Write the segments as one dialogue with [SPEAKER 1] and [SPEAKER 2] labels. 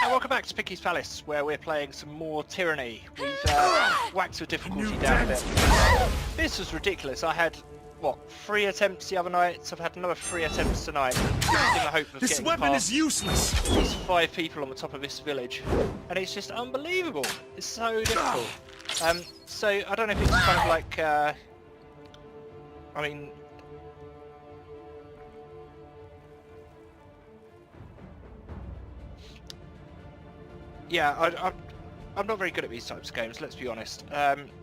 [SPEAKER 1] welcome back to Picky's Palace, where we're playing some more Tyranny. We've whacked the difficulty down a bit. This was ridiculous. I had, what, 3 attempts the other night, so I've had another 3 attempts tonight, in the hope of
[SPEAKER 2] This
[SPEAKER 1] getting
[SPEAKER 2] weapon
[SPEAKER 1] past
[SPEAKER 2] is useless!
[SPEAKER 1] these 5 people on the top of this village. And it's just unbelievable. It's so difficult. So, I don't know if it's kind of like, I mean... Yeah, I'm not very good at these types of games, let's be honest.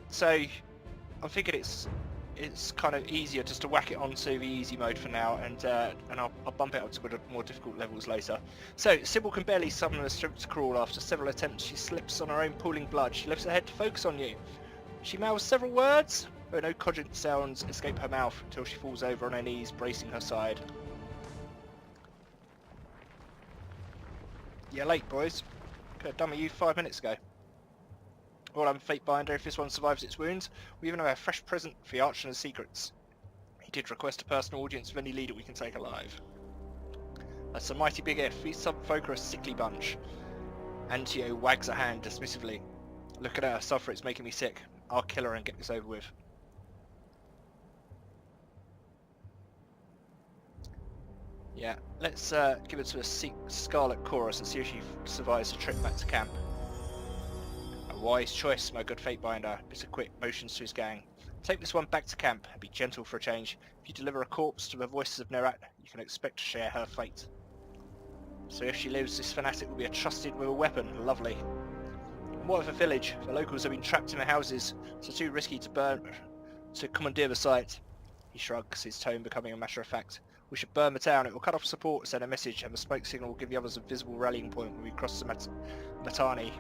[SPEAKER 1] So I'm thinking it's kind of easier just to whack it onto the easy mode for now, and I'll bump it up to more difficult levels later. So Sybil can barely summon the strength to crawl. After several attempts, she slips on her own pooling blood. She lifts her head to focus on you. She mouths several words, but no cogent sounds escape her mouth until she falls over on her knees, bracing her side. You're late, boys. Could have done with you 5 minutes ago. Well, I'm Fate Binder. If this one survives its wounds, we even have a fresh present for the Archer and the Secrets. He did request a personal audience with any leader we can take alive. That's a mighty big if. These sub-folk are a sickly bunch. Antio wags a hand dismissively. Look at her suffer, it's making me sick. I'll kill her and get this over with. Yeah, let's give it to a Scarlet Chorus and see if she survives the trip back to camp. A wise choice, my good Fate Binder. Mr. Quick motions to his gang. Take this one back to camp and be gentle for a change. If you deliver a corpse to the voices of Nerat, you can expect to share her fate. So if she lives, this fanatic will be entrusted with a weapon. Lovely. And what of the village? The locals have been trapped in their houses, so too risky to commandeer the site. He shrugs, his tone becoming a matter of fact. We should burn the town. It will cut off support, send a message, and the smoke signal will give the others a visible rallying point when we cross the Matani.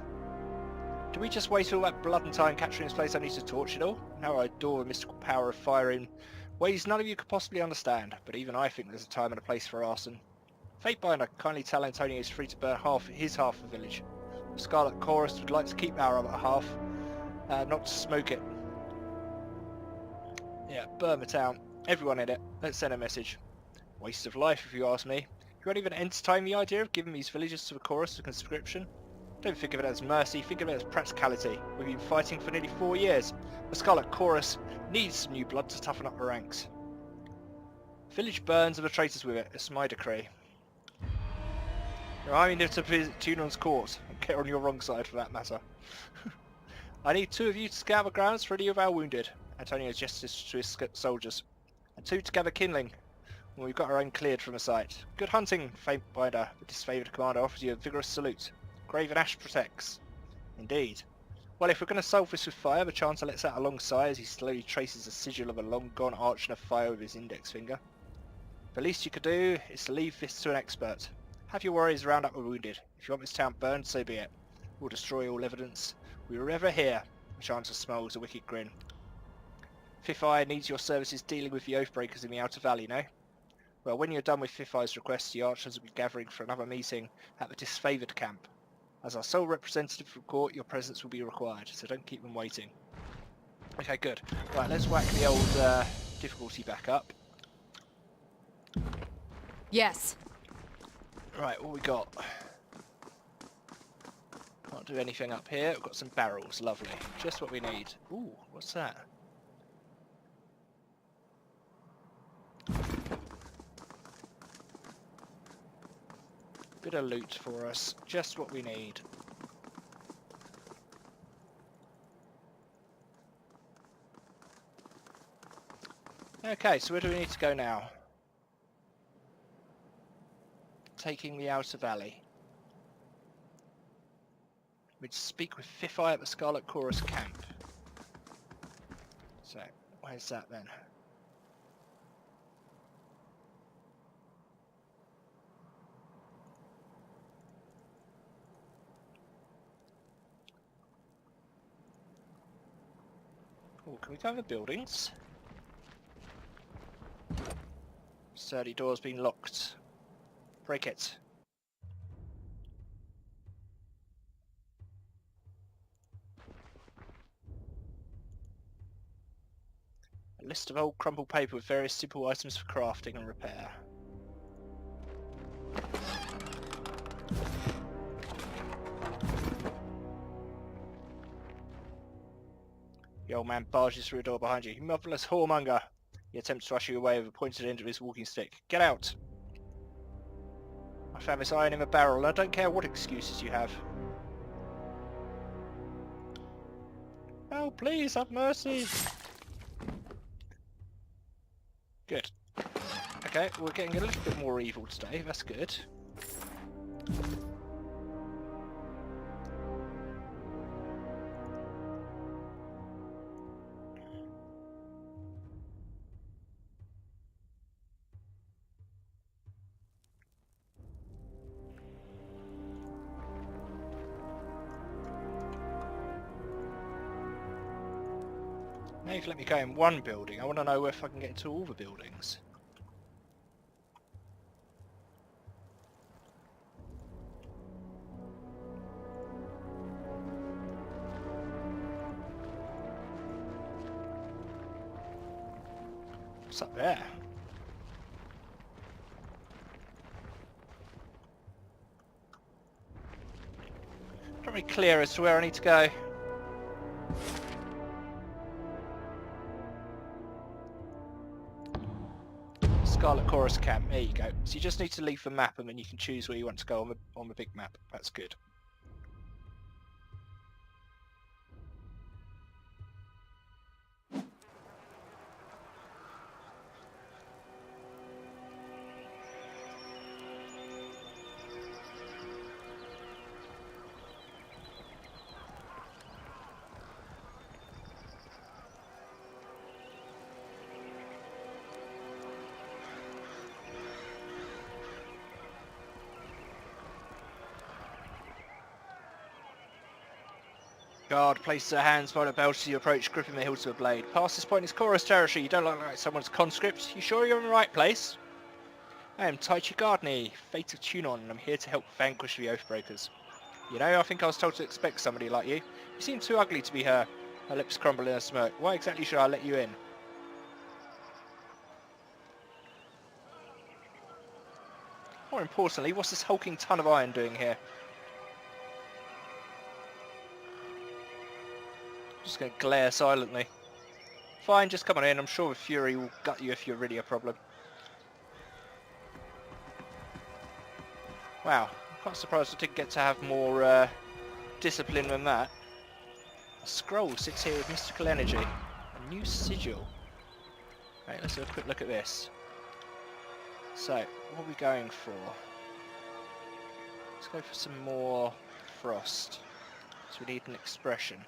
[SPEAKER 1] Do we just waste all that blood and time capturing this place only to torch it all? Now I adore the mystical power of fire in ways none of you could possibly understand, but even I think there's a time and a place for arson. Fate Binder, kindly tell Antonio he's free to burn his half of the village. The Scarlet Chorus would like to keep our other half, not to smoke it. Yeah, burn the town. Everyone in it. Let's send a message. Waste of life, if you ask me. You won't even entertain the idea of giving these villagers to the chorus as a conscription? Don't think of it as mercy, think of it as practicality. We've been fighting for nearly 4 years. The Scarlet Chorus needs some new blood to toughen up the ranks. Village burns and the traitors with it. It's my decree. I mean to visit Tunon's court and get on your wrong side for that matter. I need 2 of you to scout the grounds for any of our wounded. Antonio gestures to his soldiers. And 2 to gather kindling. When we've got our own cleared from the site. Good hunting, Fate Binder. The disfavoured commander offers you a vigorous salute. Graven ash protects. Indeed. Well, if we're going to solve this with fire, the Chancellor lets out a long sigh as he slowly traces the sigil of a long-gone arch of fire with his index finger. The least you could do is to leave this to an expert. Have your warriors round up the wounded. If you want this town burned, so be it. We'll destroy all evidence. We were ever here. The Chancellor smiles a wicked grin. Fifth Eye needs your services dealing with the Oathbreakers in the Outer Valley, no? Well, when you're done with Fifth Eye's request, the archers will be gathering for another meeting at the disfavoured camp. As our sole representative from court, your presence will be required, so don't keep them waiting. Okay, good. Right, let's whack the old difficulty back up.
[SPEAKER 3] Yes.
[SPEAKER 1] Right, what we got? Can't do anything up here. We've got some barrels, lovely. Just what we need. Ooh, what's that? Bit of loot for us, just what we need. Okay, so where do we need to go now? Taking the Outer Valley. We'd speak with Fifth Eye at the Scarlet Chorus camp. So, where's that then? Oh, can we go in the buildings? Sturdy door's been locked. Break it. A list of old crumpled paper with various simple items for crafting and repair. The old man barges through a door behind you. You motherless whoremonger! He attempts to usher you away with a pointed end of his walking stick. Get out! I found this iron in a barrel, and I don't care what excuses you have. Oh, please, have mercy! Good. Okay, we're getting a little bit more evil today, that's good. Now you've let me go in one building, I want to know if I can get into all the buildings. What's up there? Not really clear as to where I need to go. Scarlet Chorus Camp, there you go. So you just need to leave the map and then you can choose where you want to go on the big map. That's good. Guard places her hands behind a belt as you approach, gripping the hilt of a blade. Past this point is Chorus territory. You don't look like someone's conscript. You sure you're in the right place? I am Taichi Gardney, Fate of Tunon, and I'm here to help vanquish the Oathbreakers. You know, I think I was told to expect somebody like you. You seem too ugly to be her. Her lips crumble in a smirk. Why exactly should I let you in? More importantly, what's this hulking ton of iron doing here? Just going to glare silently. Fine, just come on in. I'm sure the Fury will gut you if you're really a problem. Wow, I'm quite surprised I didn't get to have more discipline than that. A scroll sits here with mystical energy. A new sigil. Right, let's have a quick look at this. So, what are we going for? Let's go for some more frost. So we need an expression.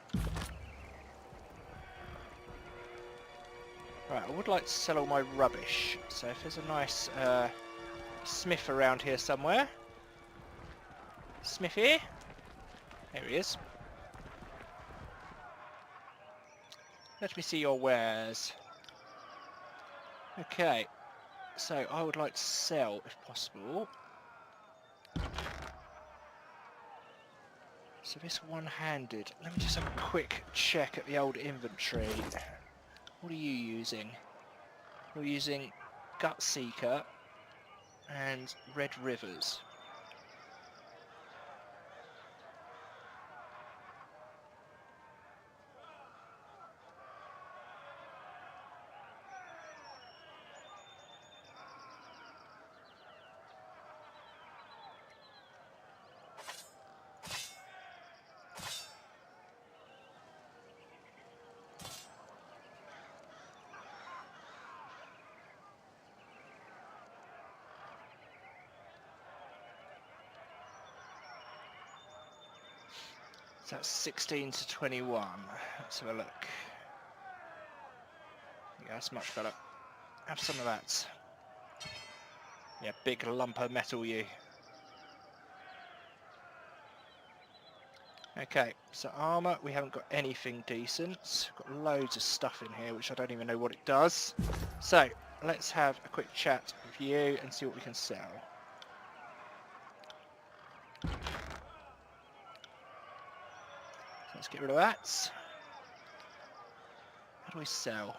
[SPEAKER 1] Right, I would like to sell all my rubbish. So if there's a nice smith around here somewhere. Smithy? There he is. Let me see your wares. Okay, so I would like to sell, if possible. So this one-handed. Let me just have a quick check at the old inventory. What are you using? We're using Gutseeker and Red Rivers. So that's 16 to 21. Let's have a look. Yeah, that's much better. Have some of that. Yeah, big lump of metal, you. Okay, so armour, we haven't got anything decent. Got loads of stuff in here, which I don't even know what it does. So, let's have a quick chat with you and see what we can sell. Let's get rid of that. How do we sell?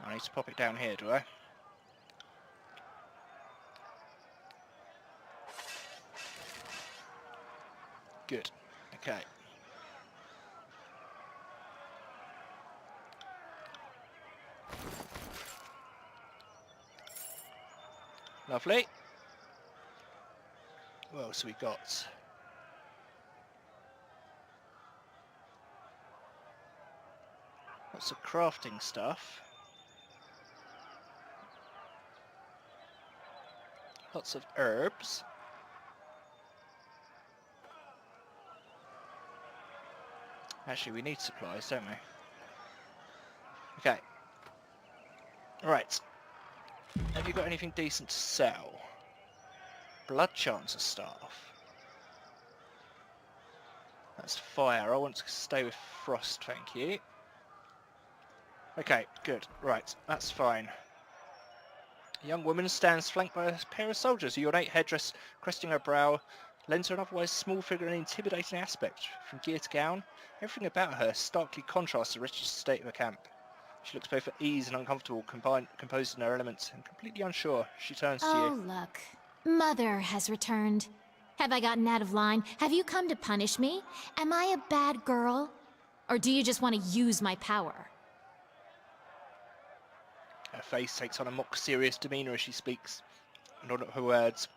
[SPEAKER 1] I need to pop it down here, do I? Good. Okay. Lovely. What else have we got? Lots of crafting stuff. Lots of herbs. Actually, we need supplies, don't we? Okay. Right. Have you got anything decent to sell? Blood Chancer staff. That's fire. I want to stay with frost, thank you. Okay, good. Right, that's fine. A young woman stands flanked by a pair of soldiers. Her ornate headdress cresting her brow lends her an otherwise small figure an intimidating aspect. From gear to gown, everything about her starkly contrasts the wretched state of her camp. She looks both at ease and uncomfortable, composed in her elements, and completely unsure. She turns to you.
[SPEAKER 2] Oh, look. Mother has returned. Have I gotten out of line? Have you come to punish me? Am I a bad girl? Or do you just want to use my power?
[SPEAKER 1] Her face takes on a mock serious demeanour as she speaks, and on her words.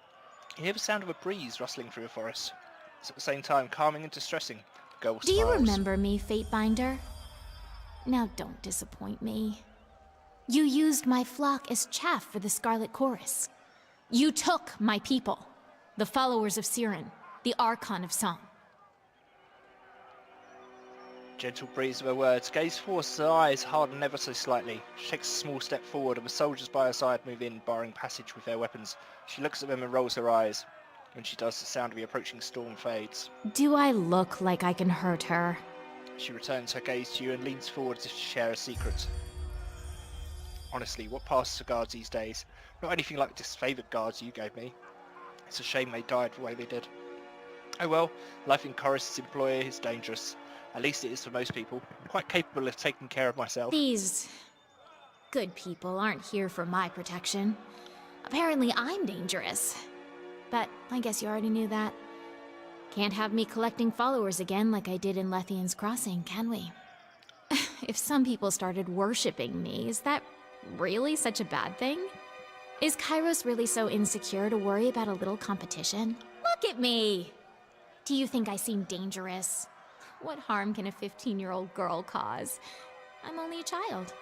[SPEAKER 1] You hear the sound of a breeze rustling through the forest. It's at the same time calming and distressing. The girl
[SPEAKER 2] Do you
[SPEAKER 1] smiles.
[SPEAKER 2] remember me, Fatebinder? Now don't disappoint me. You used my flock as chaff for the Scarlet Chorus. You took my people, the followers of Siren, the Archon of Song.
[SPEAKER 1] Gentle breeze of her words. Gaze forwards, her eyes harden ever so slightly. She takes a small step forward, and the soldiers by her side move in, barring passage with their weapons. She looks at them and rolls her eyes. When she does, the sound of the approaching storm fades.
[SPEAKER 2] Do I look like I can hurt her?
[SPEAKER 1] She returns her gaze to you and leans forward as if to share a secret. Honestly, what passes for guards these days? Not anything like disfavoured guards you gave me. It's a shame they died the way they did. Oh well, life in Chorus's employer is dangerous. At least it is for most people. I'm quite capable of taking care of myself.
[SPEAKER 2] These good people aren't here for my protection. Apparently I'm dangerous. But I guess you already knew that. Can't have me collecting followers again like I did in Lethian's Crossing, can we? If some people started worshipping me, is that really such a bad thing? Is Kairos really so insecure to worry about a little competition? Look at me! Do you think I seem dangerous? What harm can a 15-year-old girl cause? I'm only a child.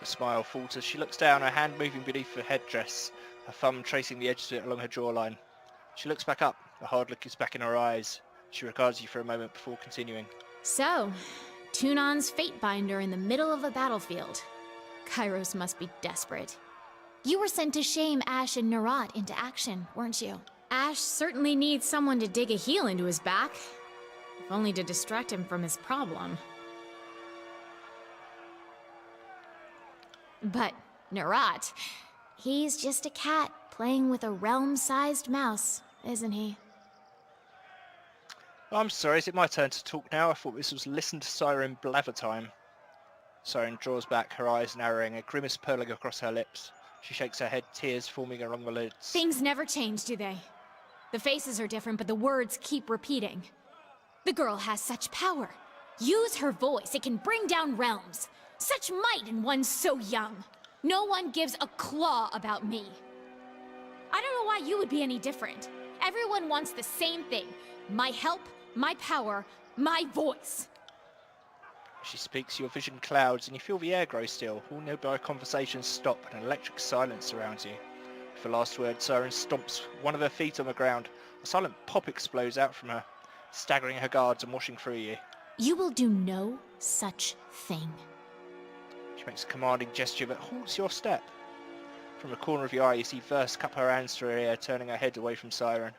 [SPEAKER 1] The smile falters. She looks down, her hand moving beneath her headdress, her thumb tracing the edge of it along her jawline. She looks back up. The hard look is back in her eyes. She regards you for a moment before continuing.
[SPEAKER 2] So, Tunon's Fatebinder in the middle of a battlefield. Kairos must be desperate. You were sent to shame Ash and Nerat into action, weren't you? Ash certainly needs someone to dig a heel into his back. If only to distract him from his problem. But Nerat, he's just a cat playing with a realm-sized mouse, isn't he?
[SPEAKER 1] I'm sorry, is it my turn to talk now? I thought this was listen to Siren blather time. Siren draws back, her eyes narrowing, a grimace purling across her lips. She shakes her head, tears forming along the lids.
[SPEAKER 2] Things never change, do they? The faces are different, but the words keep repeating. The girl has such power. Use her voice, it can bring down realms. Such might in one so young. No one gives a claw about me. I don't know why you would be any different. Everyone wants the same thing. My help, my power, my voice.
[SPEAKER 1] She speaks, your vision clouds, and you feel the air grow still. All nearby conversations stop, and an electric silence surrounds you. With the last word, Siren stomps one of her feet on the ground. A silent pop explodes out from her, staggering her guards and washing through you.
[SPEAKER 2] You will do no such thing.
[SPEAKER 1] She makes a commanding gesture that halts your step. From the corner of your eye, you see Verse cup her hands to her ear, turning her head away from Siren.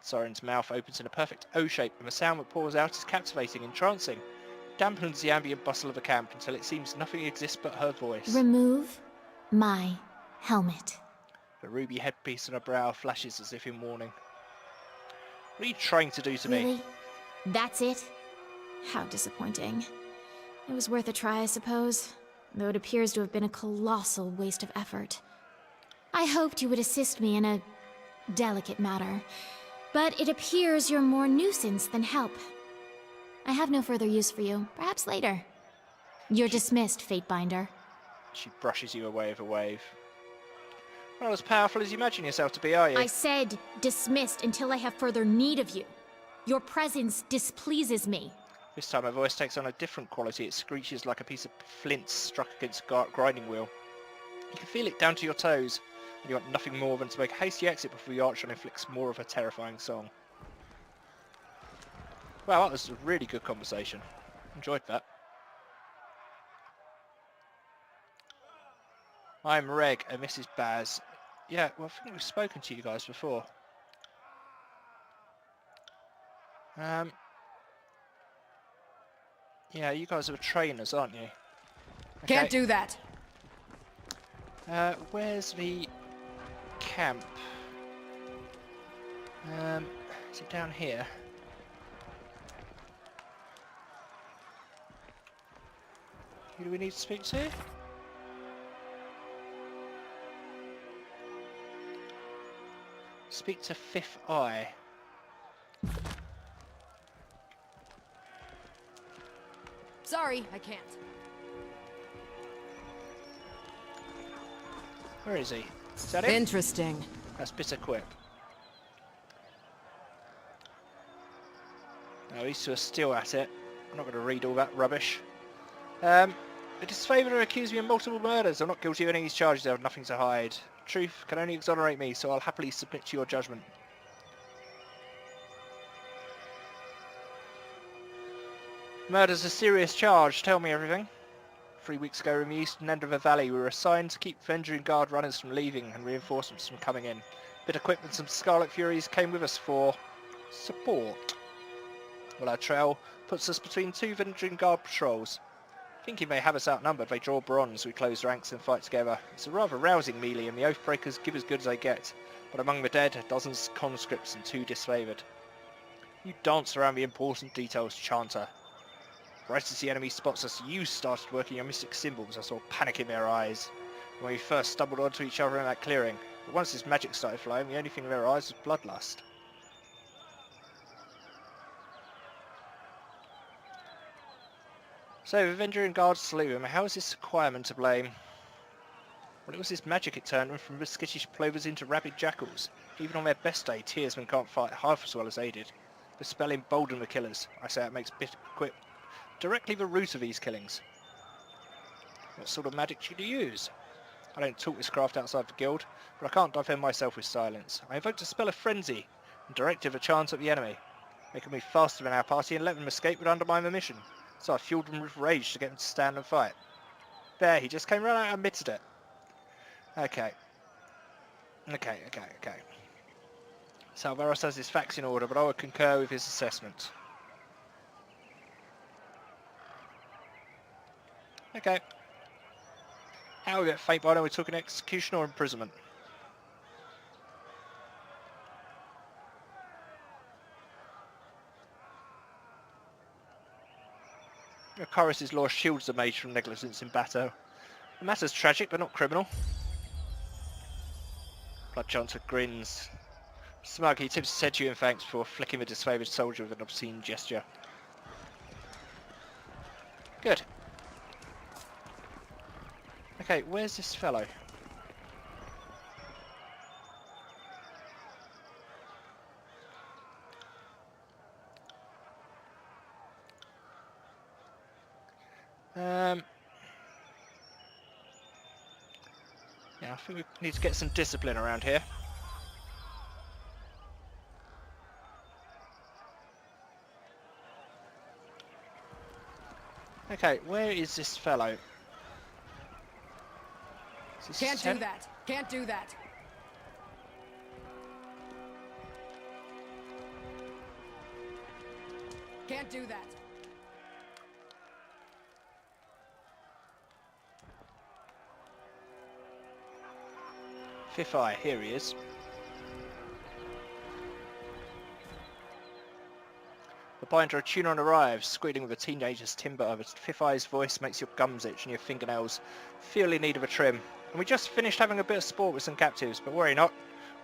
[SPEAKER 1] Siren's mouth opens in a perfect O shape, and the sound that pours out is captivating, entrancing. It dampens the ambient bustle of the camp until it seems nothing exists but her voice.
[SPEAKER 2] Remove my helmet.
[SPEAKER 1] The ruby headpiece on her brow flashes as if in warning. What are you trying to do to me?
[SPEAKER 2] Really? That's it? How disappointing. It was worth a try, I suppose, though it appears to have been a colossal waste of effort. I hoped you would assist me in a delicate matter. But it appears you're more nuisance than help. I have no further use for you. Perhaps later. You're dismissed, Fatebinder.
[SPEAKER 1] She brushes you away with a wave. Not as powerful as you imagine yourself to be, are you?
[SPEAKER 2] I said dismissed until I have further need of you. Your presence displeases me.
[SPEAKER 1] This time her voice takes on a different quality. It screeches like a piece of flint struck against a grinding wheel. You can feel it down to your toes, and you want nothing more than to make a hasty exit before the Archer inflicts more of a terrifying song. Wow, that was a really good conversation. Enjoyed that. I'm Reg and Mrs. Baz. Yeah, well, I think we've spoken to you guys before. Yeah, you guys are trainers, aren't you? Okay.
[SPEAKER 3] Can't do that.
[SPEAKER 1] Where's the camp? Is it down here? Who do we need to speak to? Speak to Fifth Eye.
[SPEAKER 3] Sorry, I can't.
[SPEAKER 1] Where is he? Is that it?
[SPEAKER 3] Interesting.
[SPEAKER 1] That's bitter quip. No, these two are still at it. I'm not going to read all that rubbish. The disfavoured have accused me of multiple murders. I'm not guilty of any of these charges. I have nothing to hide. Truth can only exonerate me, so I'll happily submit to your judgment. Murder's a serious charge. Tell me everything. 3 weeks ago in the eastern end of the valley, we were assigned to keep Venturing Guard runners from leaving and reinforcements from coming in. Bit of equipment and some Scarlet Furies came with us for support. Well, our trail puts us between two Venturing Guard patrols. Thinking they have us outnumbered, they draw bronze, we close ranks and fight together. It's a rather rousing melee, and the Oathbreakers give as good as they get. But among the dead, dozens of conscripts and 2 disfavoured. You dance around the important details, Chanter. Right as the enemy spots us, you started working your mystic symbols. I saw panic in their eyes when we first stumbled onto each other in that clearing. But once this magic started flowing, the only thing in their eyes was bloodlust. So, the Venturing Guard slew him. How is this Sequoiaman to blame? Well, it was this magic it turned them from skittish plovers into rabid jackals. Even on their best day, Tearsmen can't fight half as well as they did. The spell emboldened the killers. I say it makes bitter quip directly the root of these killings. What sort of magic do you use? I don't talk this craft outside the guild, but I can't defend myself with silence. I invoked a spell of frenzy and directed a chance at the enemy. They could move faster than our party, and let them escape would undermine the mission. So I fueled them with rage to get them to stand and fight. There, he just came right out and admitted it. Okay. Salvaros has his facts in order, but I would concur with his assessment. Okay. How are we at fate by now? We're talking execution or imprisonment? Chorus's law shields the mage from negligence in battle. The matter's tragic, but not criminal. Bloodchanter grins. Smug, he tips his head to you in thanks before flicking the disfavoured soldier with an obscene gesture. Good. Okay, where's this fellow? Yeah, I think we need to get some discipline around here. Okay, where is this fellow? Is this
[SPEAKER 3] Can't
[SPEAKER 1] him?
[SPEAKER 3] do that. Can't do that. Can't do that.
[SPEAKER 1] Fifth Eye, here he is. The binder tuner arrives, squealing with a teenager's timber. The Fifth Eye's voice makes your gums itch and your fingernails feel in need of a trim. And we just finished having a bit of sport with some captives, but worry not,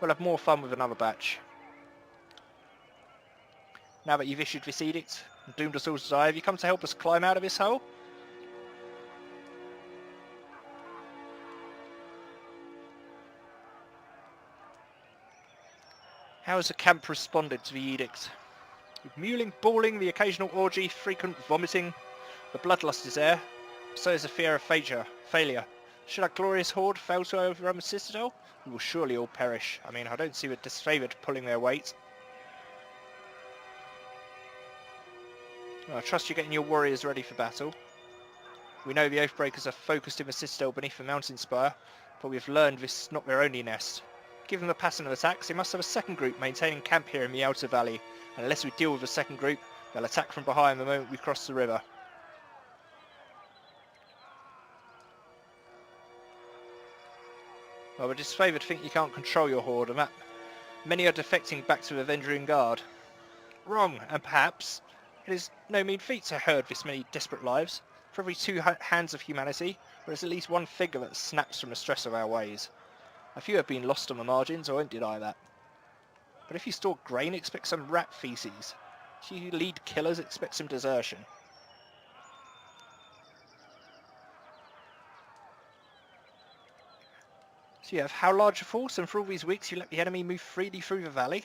[SPEAKER 1] we'll have more fun with another batch. Now that you've issued this edict and doomed us all to die, have you come to help us climb out of this hole? How has the camp responded to the edict? With mewling, bawling, the occasional orgy, frequent vomiting, the bloodlust is there. So is the fear of failure. Should our glorious horde fail to overrun the citadel, we will surely all perish. I mean, I don't see the disfavoured pulling their weight. Well, I trust you're getting your warriors ready for battle. We know the Oathbreakers are focused in the citadel beneath the mountain spire, but we've learned this is not their only nest. Given the pattern of attacks, they must have a second group maintaining camp here in the outer valley, and unless we deal with the second group, they'll attack from behind the moment we cross the river. Well, the disfavoured think you can't control your horde, and that many are defecting back to the Avenging Guard. Wrong, and perhaps it is no mean feat to herd this many desperate lives. For every 2 hands of humanity, there is at least one figure that snaps from the stress of our ways. A few have been lost on the margins, I won't deny that. But if you store grain, expect some rat feces. If you lead killers, expect some desertion. So you have how large a force, and for all these weeks you let the enemy move freely through the valley?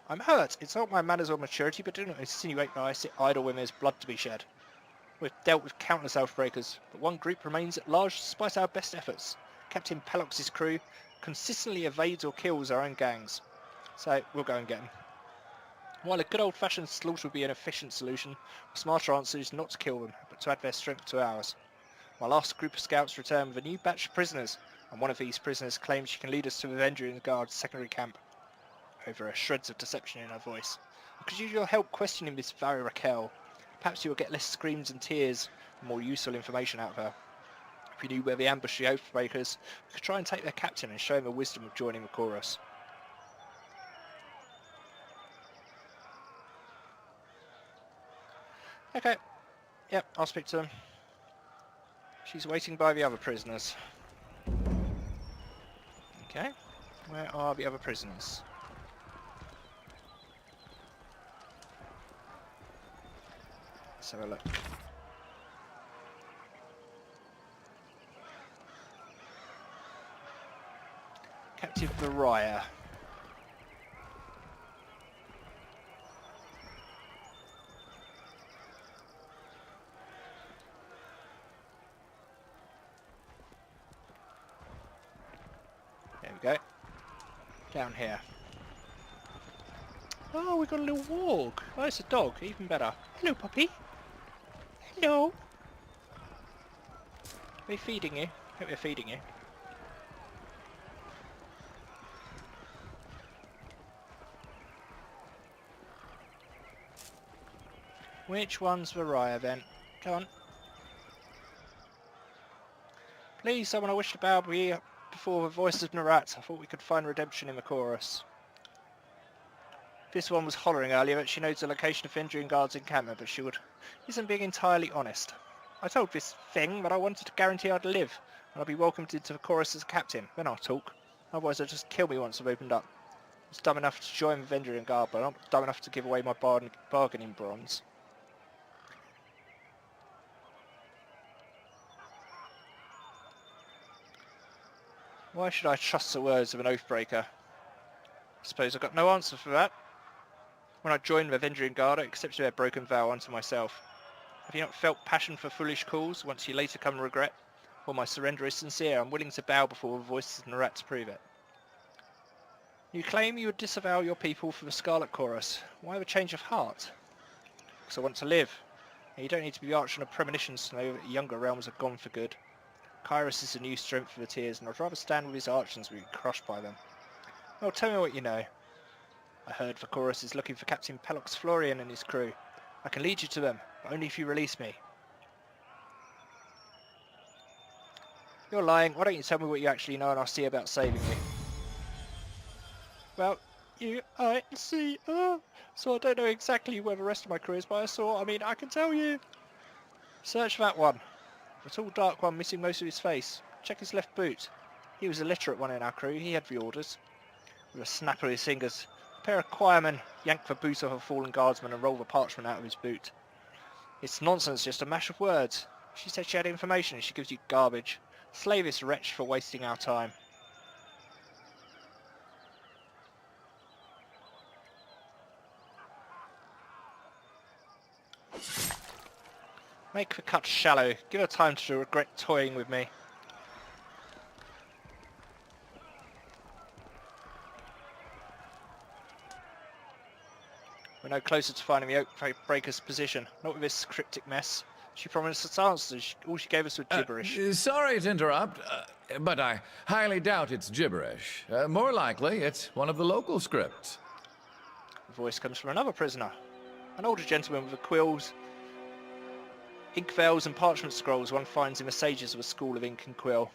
[SPEAKER 1] I'm hurt. It's not my manners or maturity, but do not insinuate that I sit idle when there's blood to be shed. We've dealt with countless Oathbreakers, but one group remains at large despite our best efforts. Captain Pellox's crew consistently evades or kills our own gangs. So we'll go and get them. While a good old-fashioned slaughter would be an efficient solution, a smarter answer is not to kill them, but to add their strength to ours. My last group of scouts returned with a new batch of prisoners, and one of these prisoners claims she can lead us to the Avenging Guard's secondary camp. Over shreds of deception in her voice. I could use your help questioning Miss Vary Raquel. Perhaps you will get less screams and tears, and more useful information out of her. If we knew where we ambushed the Oathbreakers, we could try and take their captain and show him the wisdom of joining the chorus. Okay. Yep, I'll speak to them. She's waiting by the other prisoners. Okay. Where are the other prisoners? Let's have a look. Captive Mariah. There we go. Down here. Oh, we got a little warg. Oh, it's a dog. Even better. Hello, puppy. Hello. Are they feeding you? I hope they're feeding you. Which one's Mariah then? Come on. Please, someone, I wish to bow before the voice of Narat. I thought we could find redemption in the chorus. This one was hollering earlier that she knows the location of Avenging Guard's encampment, but she isn't being entirely honest. I told this thing that I wanted to guarantee I'd live, and I'd be welcomed into the chorus as a captain. Then I'll talk. Otherwise they'll just kill me once I've opened up. I was dumb enough to join the Avenging Guard, but I'm not dumb enough to give away my bargaining bronze. Why should I trust the words of an Oathbreaker? I suppose I've got no answer for that. When I joined the Avenging Guard, I accepted their broken vow unto myself. Have you not felt passion for foolish cause, once you later come regret? Well, my surrender is sincere. I'm willing to bow before the voices of Narat to prove it. You claim you would disavow your people for the Scarlet Chorus. Why the change of heart? Because I want to live. And you don't need to be arching a premonition to know that younger realms are gone for good. Kyrus is a new strength for the Tears, and I'd rather stand with his archons than be crushed by them. Well, tell me what you know. I heard the chorus is looking for Captain Pellox Florian and his crew. I can lead you to them, but only if you release me. You're lying. Why don't you tell me what you actually know and I'll see about saving you. Well, I see. So I don't know exactly where the rest of my crew is, but I can tell you. Search that one. The tall dark one missing most of his face. Check his left boot. He was a literate one in our crew. He had the orders. With a snap of his fingers, pair of choirmen yank the boot off a fallen guardsman and roll the parchment out of his boot. It's nonsense, just a mash of words. She said she had information and she gives you garbage. Slay this wretch for wasting our time. Make the cut shallow. Give her time to regret toying with me. We're no closer to finding the Oak Breaker's position. Not with this cryptic mess. She promised us answers. All she gave us was gibberish.
[SPEAKER 4] Sorry to interrupt, but I highly doubt it's gibberish. More likely, it's one of the local scripts.
[SPEAKER 1] The voice comes from another prisoner. An older gentleman with the quills, ink veils and parchment scrolls one finds in the sages of a school of ink and quill.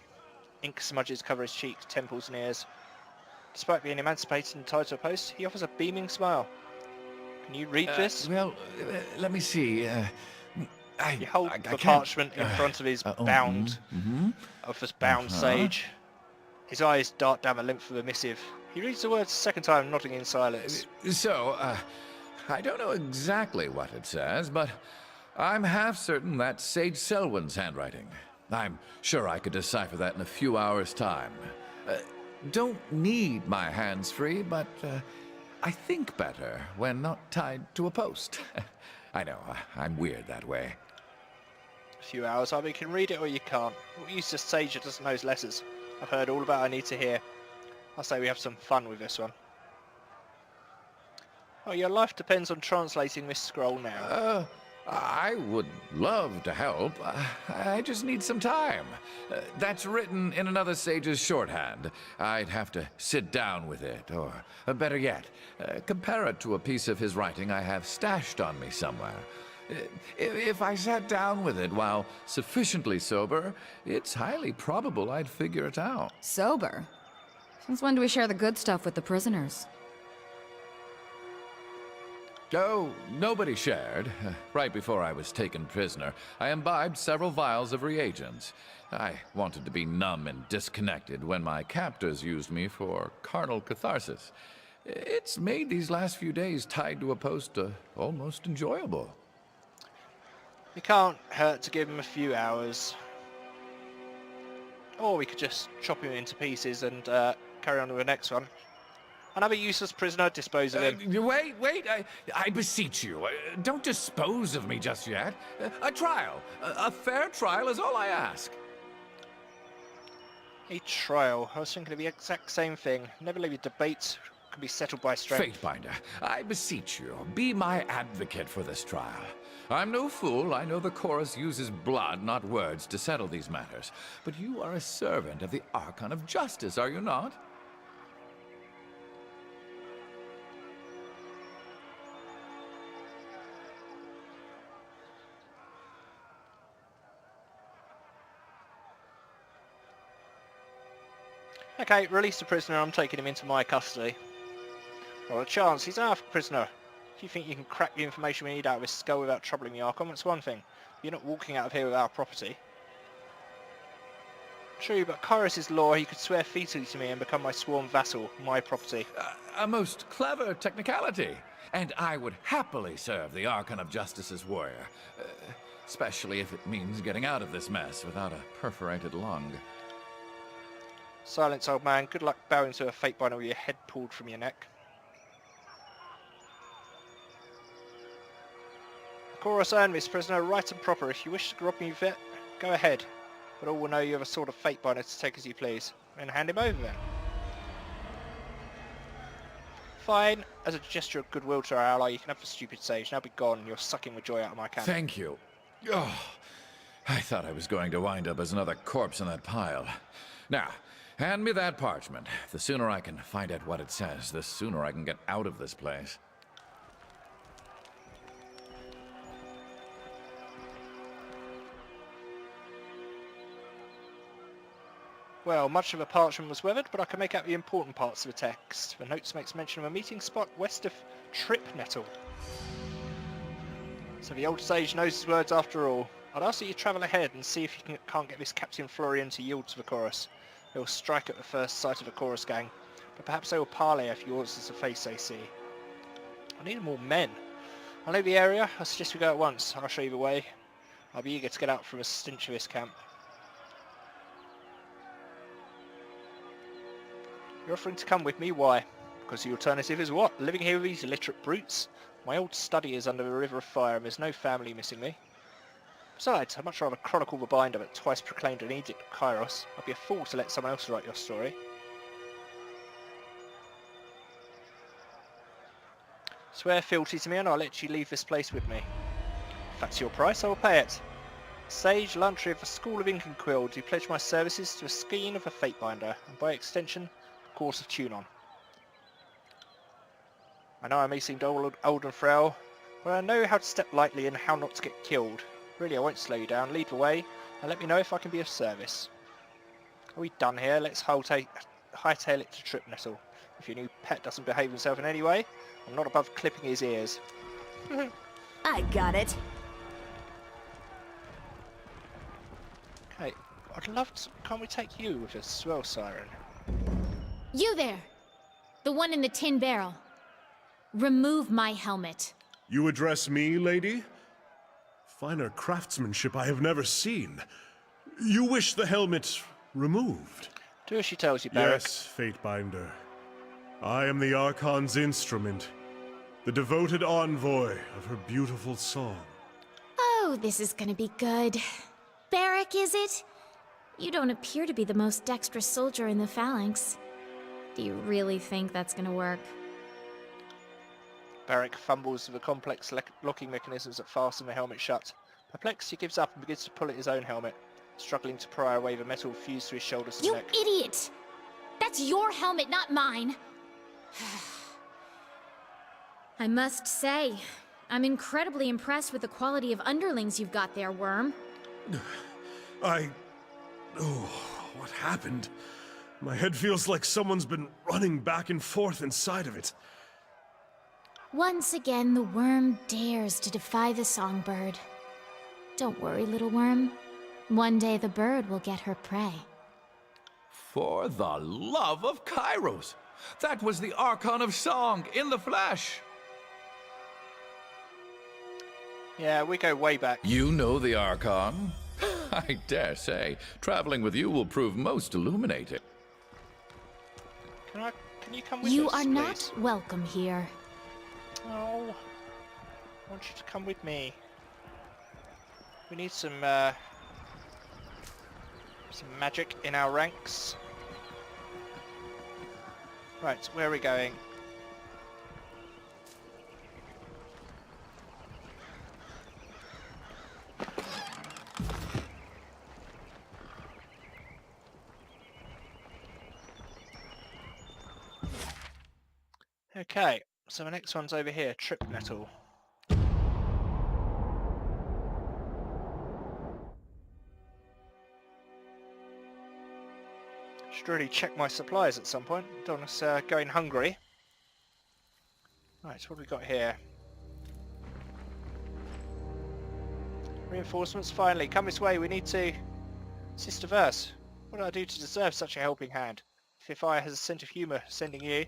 [SPEAKER 1] Ink smudges cover his cheeks, temples and ears. Despite being emancipated and tied to a post, he offers a beaming smile. Can you read this?
[SPEAKER 4] Well, let me see.
[SPEAKER 1] You hold the parchment in front of his bound, of this bound sage. His eyes dart down the length of the missive. He reads the words a second time, nodding in silence.
[SPEAKER 4] So, I don't know exactly what it says, but I'm half certain that's Sage Selwyn's handwriting. I'm sure I could decipher that in a few hours' time. Don't need my hands free, but I think better when not tied to a post. I know, I'm weird that way.
[SPEAKER 1] A few hours, either you can read it or you can't. What use does Sage that doesn't know his letters? I've heard all about I need to hear. I'll say we have some fun with this one. Oh, your life depends on translating this scroll now.
[SPEAKER 4] I would love to help. I just need some time. That's written in another sage's shorthand. I'd have to sit down with it, or better yet, compare it to a piece of his writing I have stashed on me somewhere. If I sat down with it while sufficiently sober, it's highly probable I'd figure it out.
[SPEAKER 3] Sober? Since when do we share the good stuff with the prisoners?
[SPEAKER 4] Oh, nobody shared. Right before I was taken prisoner, I imbibed several vials of reagents. I wanted to be numb and disconnected when my captors used me for carnal catharsis. It's made these last few days tied to a post almost enjoyable.
[SPEAKER 1] It can't hurt to give him a few hours. Or we could just chop him into pieces and carry on with the next one. Another useless prisoner, dispose of him.
[SPEAKER 4] Wait, I beseech you, don't dispose of me just yet. A trial, a fair trial is all I ask.
[SPEAKER 1] A trial. I was thinking of the exact same thing. Never leave a debate can be settled by strength.
[SPEAKER 4] Fatebinder, I beseech you, be my advocate for this trial. I'm no fool. I know the chorus uses blood, not words, to settle these matters. But you are a servant of the Archon of Justice, are you not?
[SPEAKER 1] Okay, release the prisoner. I'm taking him into my custody. Not a chance. He's our prisoner. If you think you can crack the information we need out of his skull without troubling the Archon, that's one thing. You're not walking out of here with our property. True, but Kyros's law, he could swear featally to me and become my sworn vassal, my property.
[SPEAKER 4] A most clever technicality. And I would happily serve the Archon of Justice's warrior. Especially if it means getting out of this mess without a perforated lung.
[SPEAKER 1] Silence, old man. Good luck bowing to a Fatebinder with your head pulled from your neck. Chorus earned this prisoner right and proper. If you wish to rob me of it, go ahead. But all will know you have a sort of Fatebinder to take as you please. And hand him over then. Fine. As a gesture of goodwill to our ally, you can have the stupid sage. Now be gone. You're sucking the joy out of my cannon.
[SPEAKER 4] Thank you. Oh, I thought I was going to wind up as another corpse in that pile. Now, hand me that parchment. The sooner I can find out what it says, the sooner I can get out of this place.
[SPEAKER 1] Well, much of the parchment was weathered, but I can make out the important parts of the text. The notes makes mention of a meeting spot west of Tripnettle. So the old sage knows his words after all. I'd ask that you travel ahead and see if you can't get this Captain Florian to yield to the chorus. They will strike at the first sight of the chorus gang, but perhaps they will parley if yours is the face they see. I need more men. I know the area. I suggest we go at once. I'll show you the way. I'll be eager to get out from a stench of this camp. You're offering to come with me? Why? Because the alternative is what? Living here with these illiterate brutes? My old study is under the river of fire and there's no family missing me. Besides, I'd much rather chronicle the binder that twice proclaimed an edict of Kairos. I'd be a fool to let someone else write your story. Swear fealty to me and I'll let you leave this place with me. If that's your price, I will pay it. Sage Lantry of the School of Ink and Quill, do pledge my services to a skein of a Fatebinder, and by extension, the course of Tunon. I know I may seem old and frail, but I know how to step lightly and how not to get killed. Really, I won't slow you down. Lead the way, and let me know if I can be of service. Are we done here? Let's hightail it to Trip Nettle. If your new pet doesn't behave himself in any way, I'm not above clipping his ears.
[SPEAKER 5] I got it.
[SPEAKER 1] Okay, I'd love to... Can't we take you with us as well, Siren?
[SPEAKER 2] You there! The one in the tin barrel. Remove my helmet.
[SPEAKER 6] You address me, lady? Finer craftsmanship I have never seen. You wish the helmet removed?
[SPEAKER 1] Do as she tells you, Barrack.
[SPEAKER 6] Yes, Fatebinder. I am the Archon's instrument, the devoted envoy of her beautiful song.
[SPEAKER 2] Oh, this is gonna be good. Barrack, is it? You don't appear to be the most dexterous soldier in the Phalanx. Do you really think that's gonna work?
[SPEAKER 1] Barrack fumbles with the complex locking mechanisms that fasten the helmet shut. Perplexed, he gives up and begins to pull at his own helmet, struggling to pry away the metal fused to his shoulders and
[SPEAKER 2] You
[SPEAKER 1] neck.
[SPEAKER 2] idiot! That's your helmet, not mine! I must say, I'm incredibly impressed with the quality of underlings you've got there, Worm.
[SPEAKER 6] Oh, what happened? My head feels like someone's been running back and forth inside of it.
[SPEAKER 2] Once again, the worm dares to defy the songbird. Don't worry, little worm. One day the bird will get her prey.
[SPEAKER 4] For the love of Kairos! That was the Archon of Song in the flesh!
[SPEAKER 1] Yeah, we go way back.
[SPEAKER 4] You know the Archon? I dare say, traveling with you will prove most illuminating.
[SPEAKER 1] Can you come with
[SPEAKER 2] You
[SPEAKER 1] us,
[SPEAKER 2] are
[SPEAKER 1] please?
[SPEAKER 2] not welcome here.
[SPEAKER 1] Oh, I want you to come with me. We need some magic in our ranks. Right, where are we going? Okay, so the next one's over here, Trip Nettle. Should really check my supplies at some point. Don't want us going hungry. Right, what have we got here? Reinforcements, finally. Come this way, we need to... Sister Verse, what did I do to deserve such a helping hand? If I has a sense of humour sending you...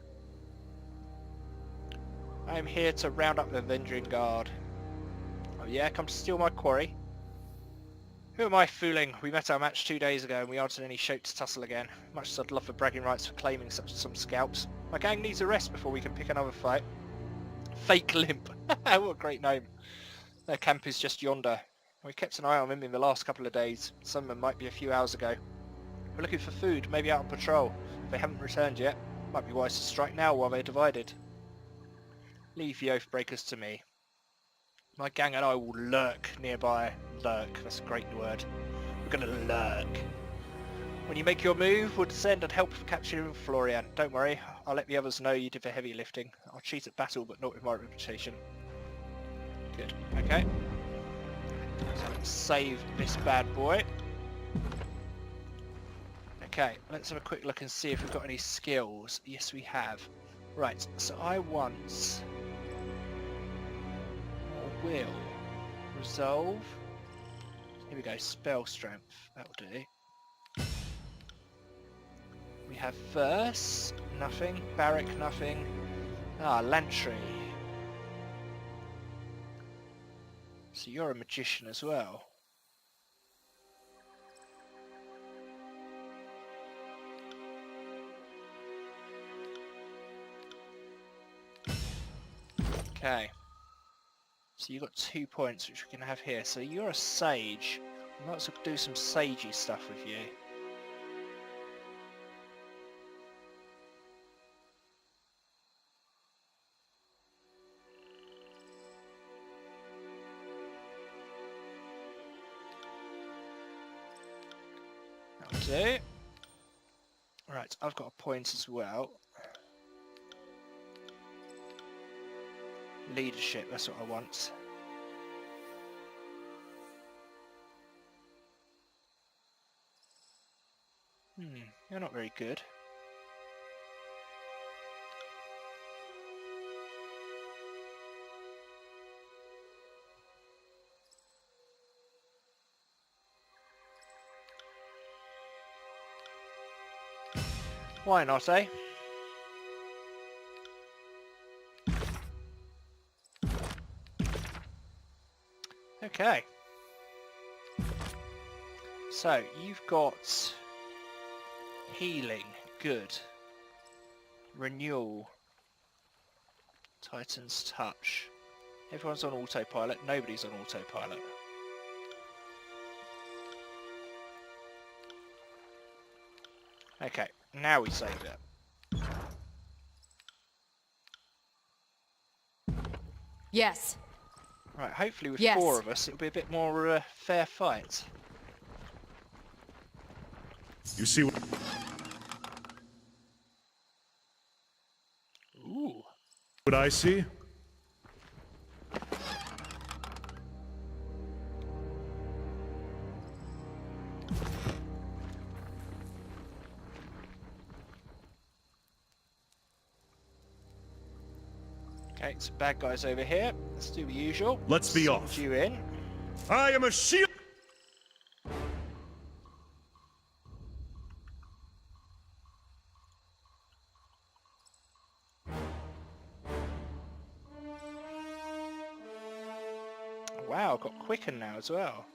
[SPEAKER 1] I am here to round up the Avenging Guard. Oh yeah, come to steal my quarry? Who am I fooling? We met our match 2 days ago and we aren't in any shape to tussle again. Much as I'd love for bragging rights for claiming some scalps. My gang needs a rest before we can pick another fight. Fake Limp. What a great name. Their camp is just yonder. We kept an eye on them in the last couple of days. Some of them might be a few hours ago. We're looking for food, maybe out on patrol. If they haven't returned yet, might be wise to strike now while they're divided. Leave the Oathbreakers to me. My gang and I will lurk nearby. Lurk, that's a great word. We're gonna lurk. When you make your move, we'll descend and help for capturing Florian. Don't worry, I'll let the others know you did the heavy lifting. I'll cheat at battle, but not with my reputation. Good, okay. So let's save this bad boy. Okay, let's have a quick look and see if we've got any skills. Yes, we have. Right, so I want... will resolve. Here we go, spell strength, that'll do. We have verse, nothing. Barrack, nothing. Ah, Lantry. So you're a magician as well. Okay. So you've got 2 points which we can have here. So you're a sage. We might as well do some sagey stuff with you. That'll do. Right, I've got a point as well. Leadership, that's what I want. You're not very good. Why not, eh? Okay. So, you've got healing, good. Renewal. Titan's touch. Everyone's on autopilot, nobody's on autopilot. Okay, now we save it.
[SPEAKER 3] Yes.
[SPEAKER 1] Right, hopefully with
[SPEAKER 3] Yes.
[SPEAKER 1] 4 of us it'll be a bit more fair fight.
[SPEAKER 6] You see what...
[SPEAKER 1] Ooh.
[SPEAKER 6] What I see?
[SPEAKER 1] Okay, some bad guys over here. Let's do the usual.
[SPEAKER 6] Let's be
[SPEAKER 1] Send
[SPEAKER 6] off.
[SPEAKER 1] you in.
[SPEAKER 6] I am a shield.
[SPEAKER 1] Wow, got quicken now as well.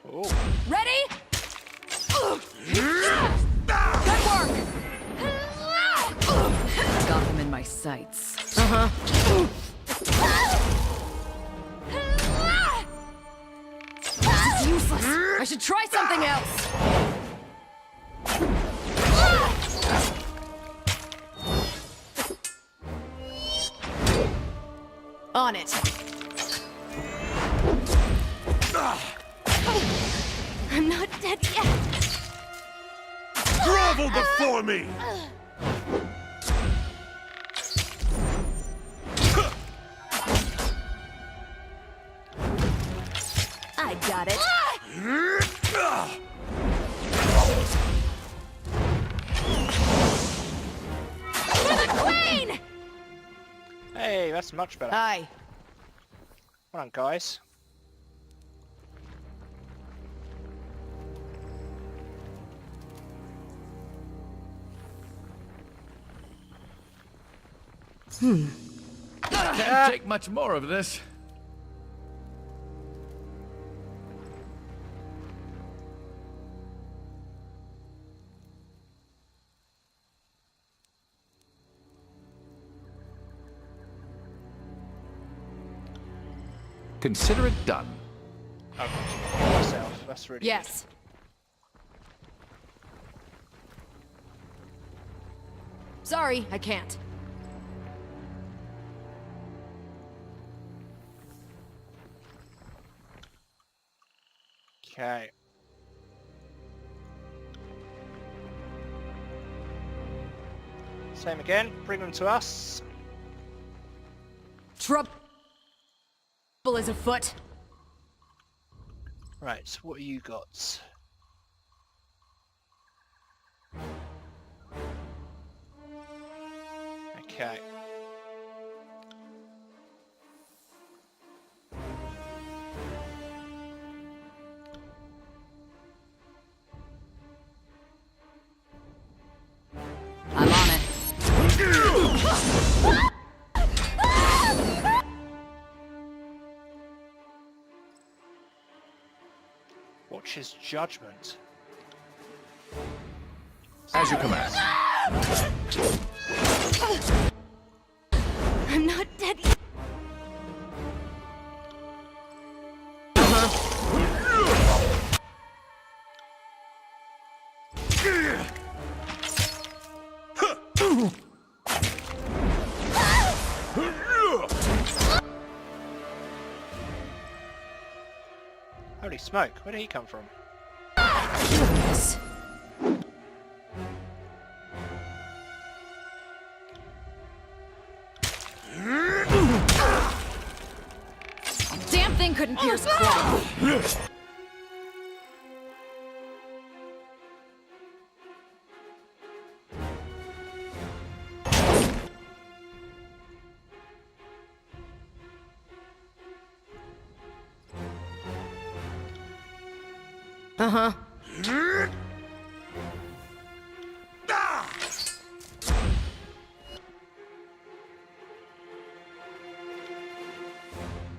[SPEAKER 1] Cool.
[SPEAKER 3] Ready? Good work! Got them in my sights. This is useless. I should try something else. On it.
[SPEAKER 2] I'm not dead yet.
[SPEAKER 6] Grovel before me!
[SPEAKER 5] I got it.
[SPEAKER 2] For the queen!
[SPEAKER 1] Hey, that's much better.
[SPEAKER 3] Aye.
[SPEAKER 1] Come on, guys.
[SPEAKER 4] Can't take much more of this. Consider it done.
[SPEAKER 1] I've got myself. That's really
[SPEAKER 3] Yes. Sorry, I can't.
[SPEAKER 1] good. Okay. Same again. Bring them to us.
[SPEAKER 3] Trouble is afoot.
[SPEAKER 1] Right, so what have you got? Okay. Watch his judgment.
[SPEAKER 4] As you command.
[SPEAKER 5] I'm not dead yet.
[SPEAKER 1] Holy smoke, where did he come from?
[SPEAKER 3] Curious. Damn thing couldn't pierce cloth. Uh-huh.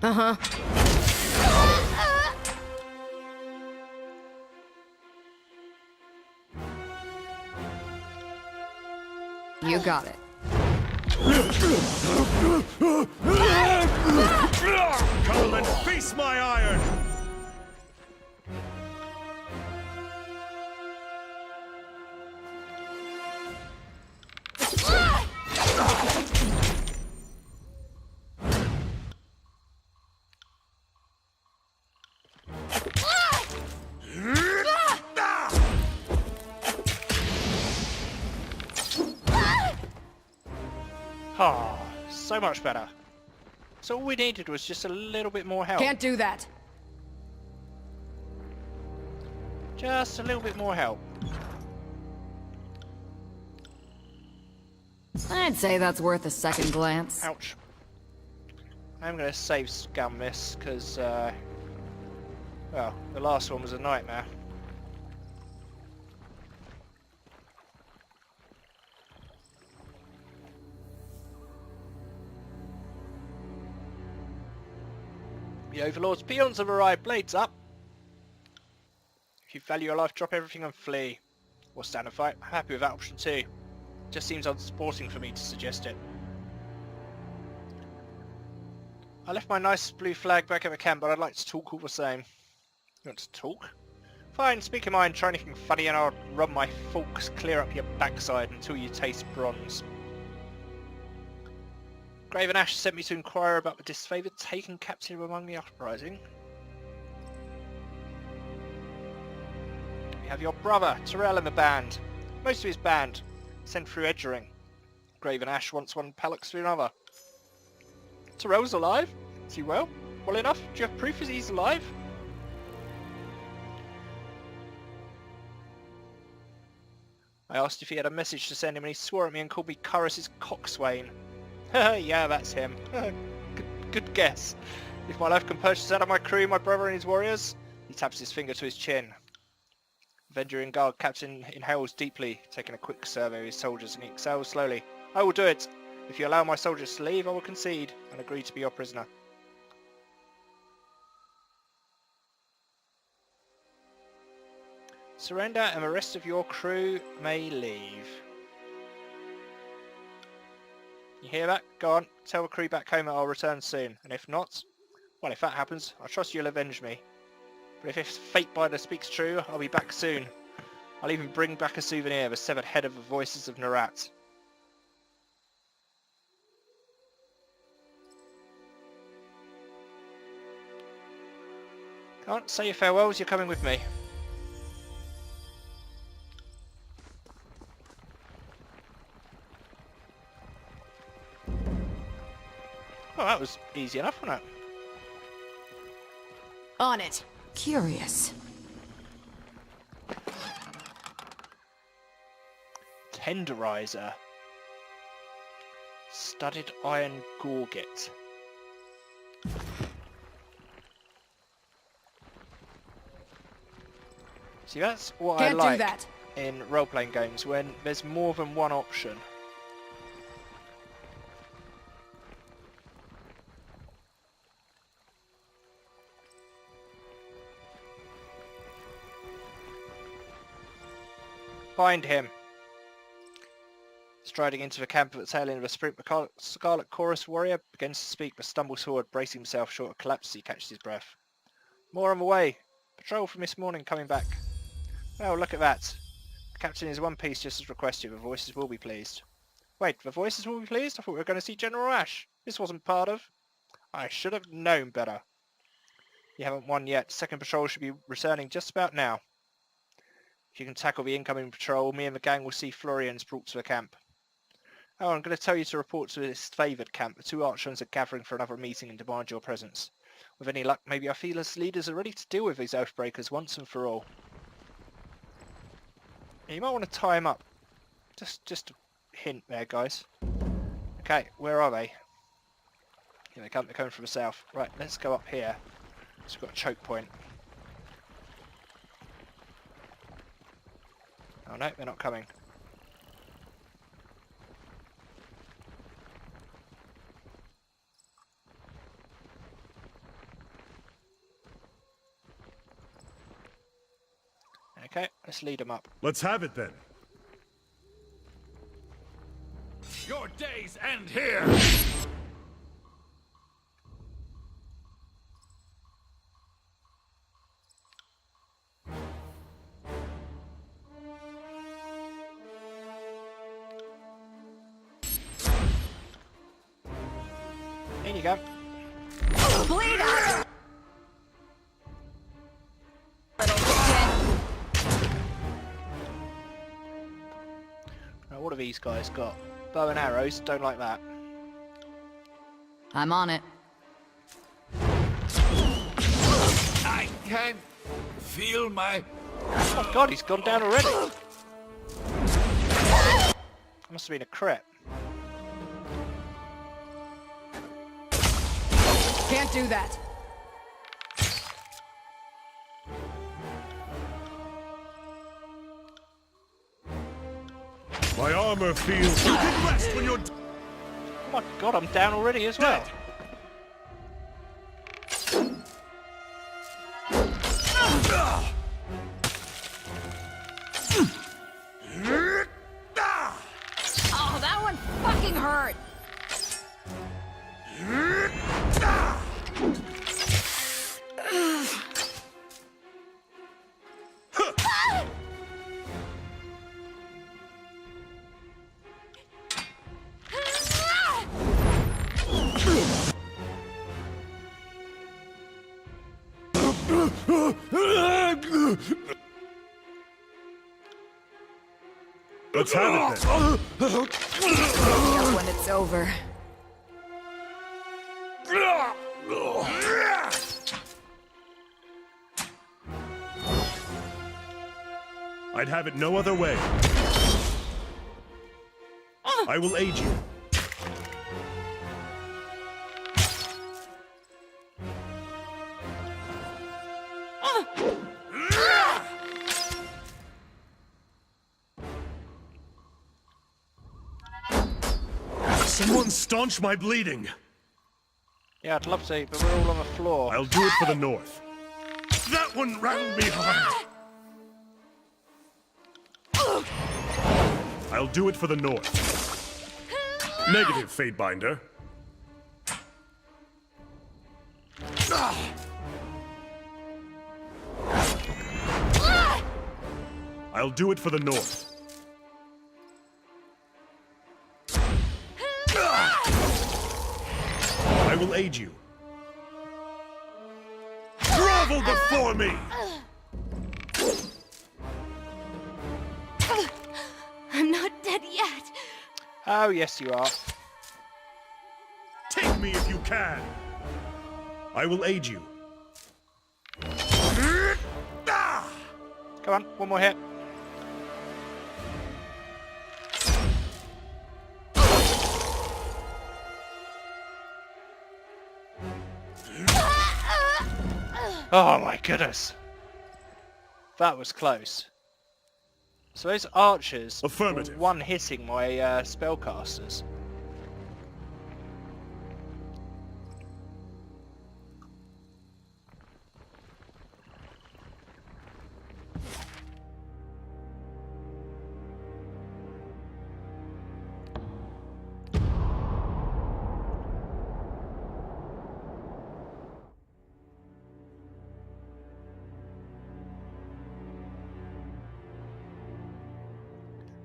[SPEAKER 3] Uh-huh. You got it.
[SPEAKER 6] Come and face my iron!
[SPEAKER 1] Ah, so much better. So all we needed was just a little bit more help.
[SPEAKER 3] Can't do that.
[SPEAKER 1] Just a little bit more help.
[SPEAKER 3] I'd say that's worth a second glance.
[SPEAKER 1] Ouch. I'm going to save Scum this, because, well, the last one was a nightmare. The Overlord's peons have arrived, blades up. If you value your life, drop everything and flee. Or stand and fight. I'm happy with that option too. Just seems unsporting for me to suggest it. I left my nice blue flag back at the camp, but I'd like to talk all the same. You want to talk? Fine, speak your mind, try anything funny and I'll run my forks clear up your backside until you taste bronze. Graven Ash sent me to inquire about the disfavoured taken captive among the uprising. We have your brother, Tyrell, in the band. Most of his band, sent through Edgering. Graven Ash wants one Pellux through another. Tyrell's alive? Is he well? Well enough? Do you have proof that he's alive? I asked if he had a message to send him and he swore at me and called me Curris's coxswain. Yeah, that's him. Good guess. If my life can purchase out of my crew, my brother and his warriors... He taps his finger to his chin. Avenger in guard captain inhales deeply, taking a quick survey of his soldiers, and he exhales slowly. I will do it. If you allow my soldiers to leave, I will concede and agree to be your prisoner. Surrender and the rest of your crew may leave. You hear that? Go on, tell the crew back home that I'll return soon, and if not, well, if that happens, I trust you'll avenge me. But if fate binder speaks true, I'll be back soon. I'll even bring back a souvenir, the severed head of the voices of Narat. Come on, say your farewells, you're coming with me. Oh, that was easy enough, wasn't it?
[SPEAKER 3] On it. Curious.
[SPEAKER 1] Tenderizer. Studded iron gorget. See, that's what
[SPEAKER 3] Can't
[SPEAKER 1] I like
[SPEAKER 3] do that.
[SPEAKER 1] in role-playing games, when there's more than one option. Find him. Striding into the camp at the tail end of a sprint, the Scarlet Chorus warrior begins to speak but stumbles forward, bracing himself short of collapse as he catches his breath. More on the way. Patrol from this morning coming back. Well, look at that. The captain is one piece just as requested. The voices will be pleased. Wait, the voices will be pleased? I thought we were going to see General Ash. This wasn't part of... I should have known better. You haven't won yet. Second patrol should be returning just about now. If you can tackle the incoming patrol, me and the gang will see Florians brought to the camp. Oh, I'm going to tell you to report to this favoured camp. The two Archons are gathering for another meeting and demand your presence. With any luck, maybe our fearless leaders are ready to deal with these Oathbreakers once and for all. Yeah, you might want to tie him up. Just a hint there, guys. Okay, where are they? Here they come. They're coming from the south. Right, let's go up here. So we've got a choke point. Oh no, they're not coming. Okay, let's lead them up.
[SPEAKER 6] Let's have it then.
[SPEAKER 4] Your days end here!
[SPEAKER 1] In you go.
[SPEAKER 3] Bleed out!
[SPEAKER 1] Right, what have these guys got? Bow and arrows, don't like that.
[SPEAKER 3] I'm on it.
[SPEAKER 4] I can feel my...
[SPEAKER 1] Oh my god, he's gone down already! Must have been a crit.
[SPEAKER 3] Can't do that.
[SPEAKER 6] My armor feels... You can rest when you're...
[SPEAKER 1] Oh my god, I'm down already as well.
[SPEAKER 3] Oh, that one fucking hurt.
[SPEAKER 6] Let's have it then.
[SPEAKER 3] Up when it's over.
[SPEAKER 6] I'd have it no other way. I will aid you. Someone staunch my bleeding.
[SPEAKER 1] Yeah, I'd love to, but we're all on the floor.
[SPEAKER 6] I'll do it for the north. That one rammed me hard. I'll do it for the north. Negative, Fatebinder. I'll do it for the north. I will aid you. Grovel before me!
[SPEAKER 2] I'm not dead yet.
[SPEAKER 1] Oh, yes you are.
[SPEAKER 6] Take me if you can! I will aid you.
[SPEAKER 1] Come on, one more hit. Oh my goodness. That was close. So those archers
[SPEAKER 6] Affirmative.
[SPEAKER 1] were one hitting my spellcasters.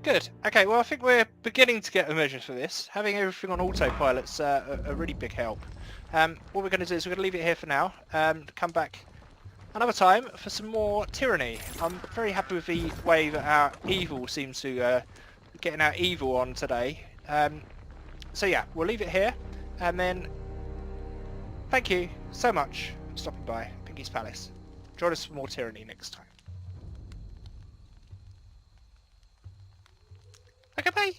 [SPEAKER 1] Good. Okay, well I think we're beginning to get emergence for this. Having everything on autopilot's a really big help. What we're going to do is we're going to leave it here for now. Come back another time for some more Tyranny. I'm very happy with the way that our evil seems to getting our evil on today. So yeah, we'll leave it here, and then thank you so much for stopping by Pinky's Palace. Join us for more Tyranny next time. Okay, bye.